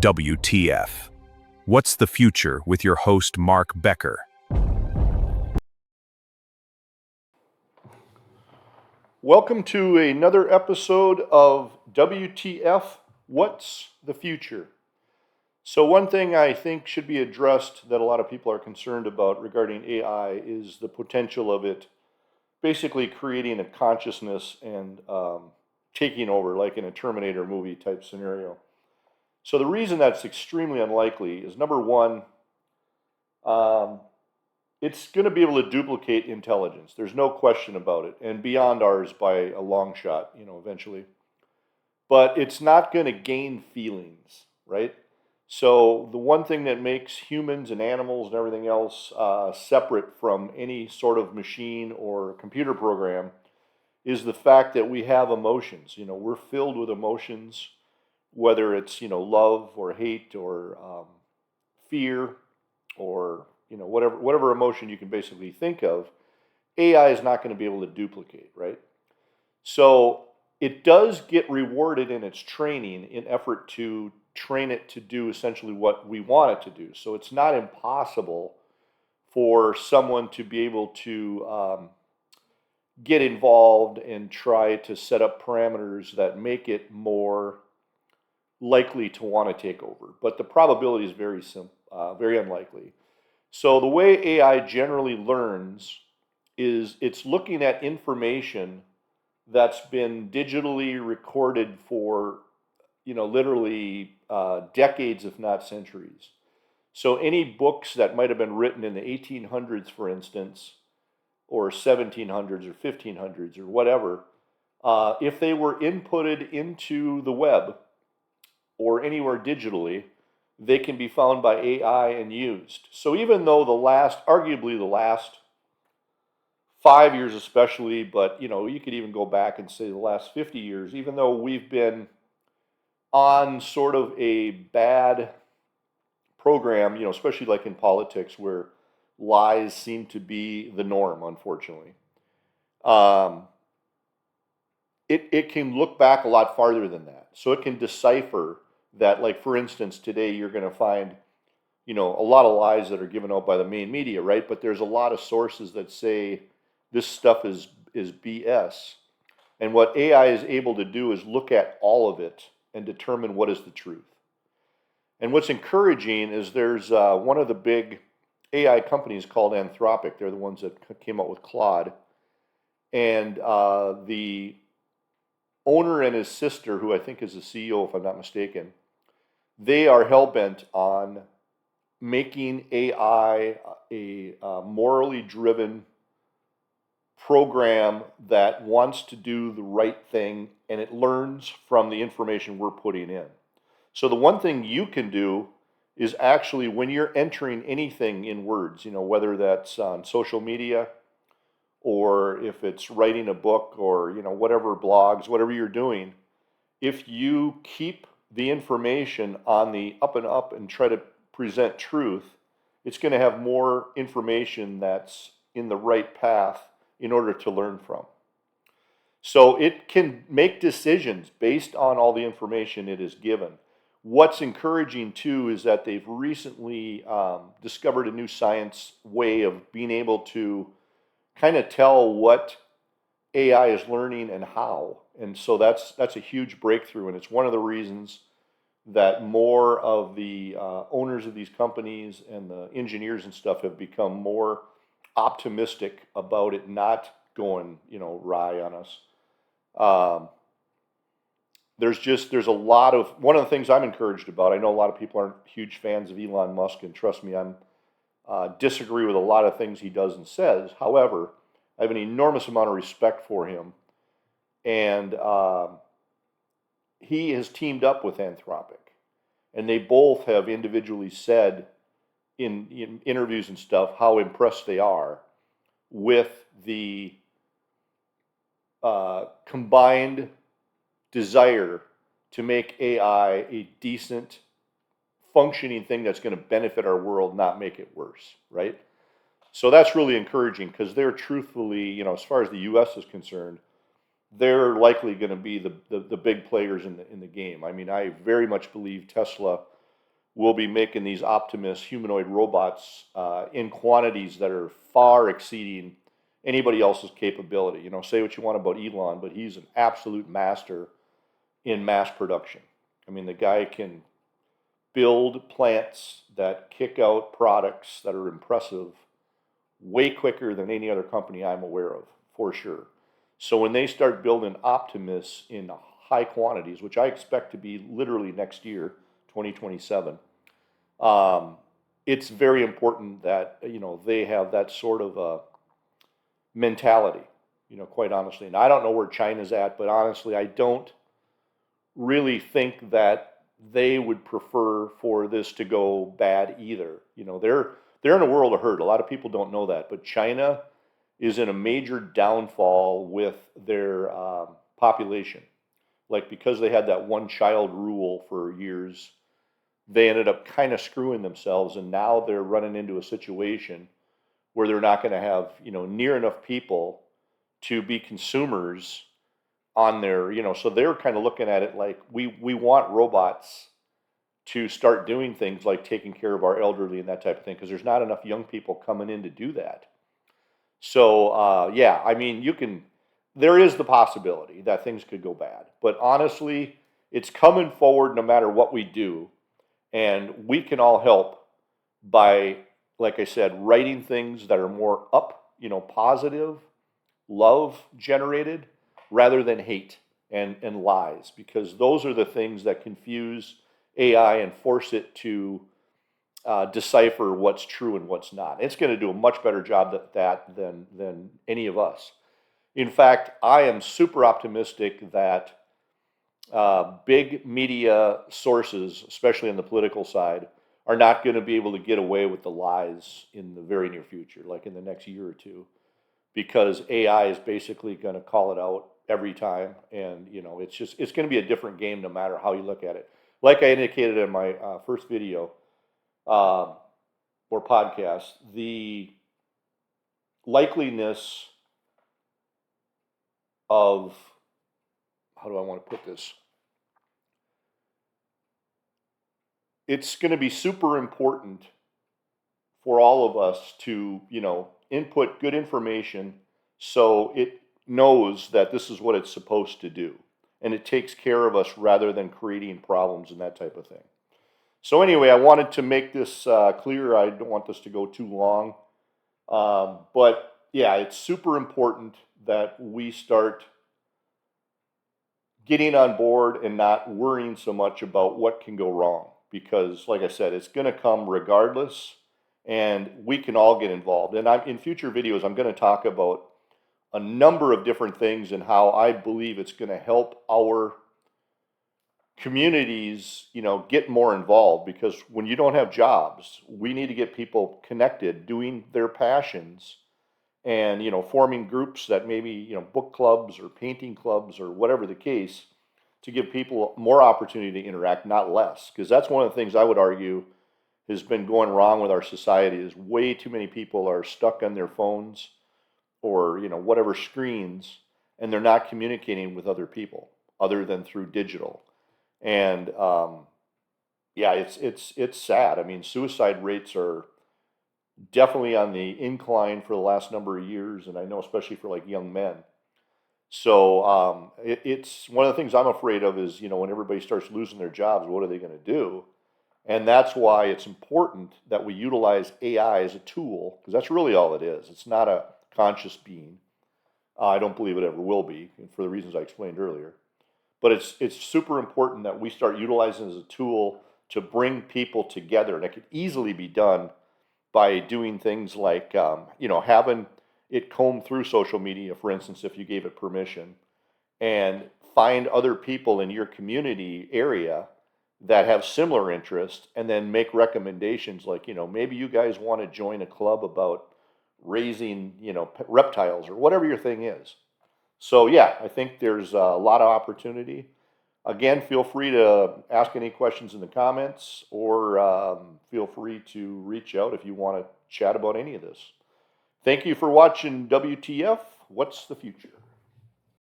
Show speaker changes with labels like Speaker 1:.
Speaker 1: WTF. What's the future with your host Mark Becker?
Speaker 2: Welcome to another episode of WTF, What's the Future? So one thing I think should be addressed that a lot of people are concerned about regarding AI is the potential of it basically creating a consciousness and taking over, like in a Terminator movie type scenario. So the reason that's extremely unlikely is number one, um, it's going to be able to duplicate intelligence. There's no question about it, and beyond ours by a long shot, eventually. But it's not going to gain feelings, right? So the one thing that makes humans and animals and everything else separate from any sort of machine or computer program is the fact that we have emotions. We're filled with emotions, whether it's love or hate or fear or whatever emotion you can basically think of. AI is not going to be able to duplicate, right? So it does get rewarded in its training in effort to train it to do essentially what we want it to do. So it's not impossible for someone to be able to get involved and try to set up parameters that make it more likely to want to take over. But the probability is very unlikely. So the way AI generally learns is it's looking at information that's been digitally recorded for, literally decades, if not centuries. So any books that might have been written in the 1800s, for instance, or 1700s or 1500s or whatever, if they were inputted into the web or anywhere digitally, they can be found by AI and used. So even though arguably the last 5 years especially, but you could even go back and say the last 50 years, even though we've been on sort of a bad program, especially like in politics where lies seem to be the norm, unfortunately. Um, it can look back a lot farther than that. So it can decipher that, like for instance, today you're going to find, a lot of lies that are given out by the main media, right? But there's a lot of sources that say this stuff is BS. And what AI is able to do is look at all of it and determine what is the truth. And what's encouraging is there's one of the big AI companies called Anthropic. They're the ones that came up with Claude. And the owner and his sister, who I think is the CEO, if I'm not mistaken, they are hell-bent on making AI a morally driven program that wants to do the right thing, and it learns from the information we're putting in. So the one thing you can do is actually, when you're entering anything in words, whether that's on social media or if it's writing a book or whatever, blogs, whatever you're doing, if you keep the information on the up and up and try to present truth, it's going to have more information that's in the right path in order to learn from. So it can make decisions based on all the information it is given. What's encouraging too is that they've recently discovered a new science way of being able to kind of tell what AI is learning and how. And so that's a huge breakthrough, and it's one of the reasons that more of the owners of these companies and the engineers and stuff have become more optimistic about it not going, wry on us. There's a lot of, one of the things I'm encouraged about, I know a lot of people aren't huge fans of Elon Musk, and trust me, I'm disagree with a lot of things he does and says. However, I have an enormous amount of respect for him, and he has teamed up with Anthropic, and they both have individually said in interviews and stuff how impressed they are with the combined desire to make AI a decent, functioning thing that's going to benefit our world, not make it worse, right? So that's really encouraging, because they're truthfully, as far as the U.S. is concerned, they're likely going to be the big players in the game. I mean, I very much believe Tesla will be making these Optimus humanoid robots in quantities that are far exceeding anybody else's capability. You know, say what you want about Elon, but he's an absolute master in mass production. I mean, the guy can build plants that kick out products that are impressive way quicker than any other company I'm aware of, for sure. So when they start building Optimus in high quantities, which I expect to be literally next year, 2027, it's very important that, you know, they have that sort of mentality, you know, quite honestly. And I don't know where China's at, but honestly, I don't really think that they would prefer for this to go bad either. You know, they're in a world of hurt. A lot of people don't know that, but China is in a major downfall with their population. Like, because they had that one child rule for years, they ended up kind of screwing themselves, and now they're running into a situation where they're not going to have, you know, near enough people to be consumers on their, you know, so they're kind of looking at it like we want robots to start doing things like taking care of our elderly and that type of thing, because there's not enough young people coming in to do that. So yeah, I mean, there is the possibility that things could go bad, but honestly, it's coming forward no matter what we do, and we can all help by, like I said, writing things that are more up, you know, positive, love generated, rather than hate and lies, because those are the things that confuse AI and force it to decipher what's true and what's not. It's going to do a much better job at that than any of us. In fact, I am super optimistic that big media sources, especially on the political side, are not going to be able to get away with the lies in the very near future, like in the next year or two, because AI is basically going to call it out every time, and you know, it's going to be a different game no matter how you look at it. Like I indicated in my first video or podcast, the likeliness of, how do I want to put this? It's going to be super important for all of us to, you know, input good information so it knows that this is what it's supposed to do. And it takes care of us rather than creating problems and that type of thing. So anyway, I wanted to make this clear. I don't want this to go too long. But yeah, it's super important that we start getting on board and not worrying so much about what can go wrong. Because like I said, it's going to come regardless, and we can all get involved. And in future videos, I'm going to talk about a number of different things and how I believe it's going to help our communities, you know, get more involved. Because when you don't have jobs, we need to get people connected, doing their passions, and, you know, forming groups that maybe, you know, book clubs or painting clubs or whatever the case, to give people more opportunity to interact, not less. Because that's one of the things I would argue has been going wrong with our society, is way too many people are stuck on their phones or, you know, whatever screens, and they're not communicating with other people other than through digital. And yeah, it's sad. I mean, suicide rates are definitely on the incline for the last number of years, and I know especially for like young men. So it's one of the things I'm afraid of is, you know, when everybody starts losing their jobs, what are they going to do? And that's why it's important that we utilize AI as a tool, because that's really all it is. It's not a conscious being. I don't believe it ever will be, for the reasons I explained earlier. But it's super important that we start utilizing it as a tool to bring people together, and it could easily be done by doing things like, you know, having it comb through social media, for instance, if you gave it permission, and find other people in your community area that have similar interests, and then make recommendations like, you know, maybe you guys want to join a club about raising, you know, reptiles or whatever your thing is. So yeah, I think there's a lot of opportunity. Again, feel free to ask any questions in the comments, or feel free to reach out if you want to chat about any of this. Thank you for watching WTF, What's the Future?